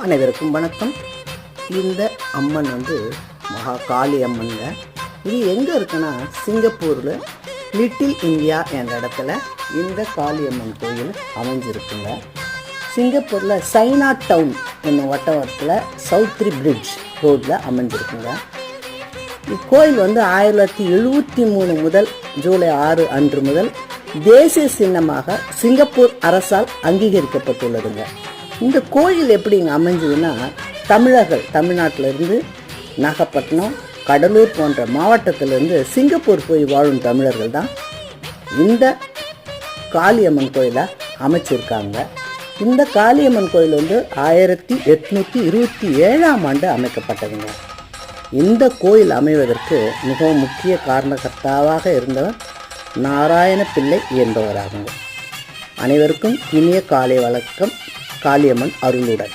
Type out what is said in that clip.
அனைவருக்கும் வணக்கம். இந்த அம்மன் வந்து மகா காளி அம்மன்ங்க. இது எங்கே இருக்குன்னா சிங்கப்பூரில் லிட்டில் இந்தியா என்ற இடத்துல இந்த காளியம்மன் கோயில் அமைஞ்சிருக்குங்க. சிங்கப்பூரில் சைனா டவுன் என்னும் வட்டத்தில் சவுத்ரி பிரிட்ஜ் ரோட்டில் அமைஞ்சிருக்குங்க. இக்கோயில் வந்து 1973 முதல் ஜூலை 6 அன்று முதல் தேசிய சின்னமாக சிங்கப்பூர் அரசால் அங்கீகரிக்கப்பட்டுள்ளதுங்க. இந்த கோயில் எப்படிங்க அமைஞ்சதுன்னா, தமிழர்கள் தமிழ்நாட்டிலிருந்து நாகப்பட்டினம், கடலூர் போன்ற மாவட்டத்திலிருந்து சிங்கப்பூர் போய் வாழும் தமிழர்கள் தான் இந்த காளியம்மன் கோயிலை அமைச்சிருக்காங்க. இந்த காளியம்மன் கோயில் வந்து 1827ஆம் ஆண்டு அமைக்கப்பட்டதுங்க. இந்த கோயில் அமைவதற்கு மிகவும் முக்கிய காரணகர்த்தாவாக இருந்தவர் நாராயண பிள்ளை என்பவராகுங்க. அனைவருக்கும் இனிய காலை வணக்கம். காளியம்மன் அருளுடன்.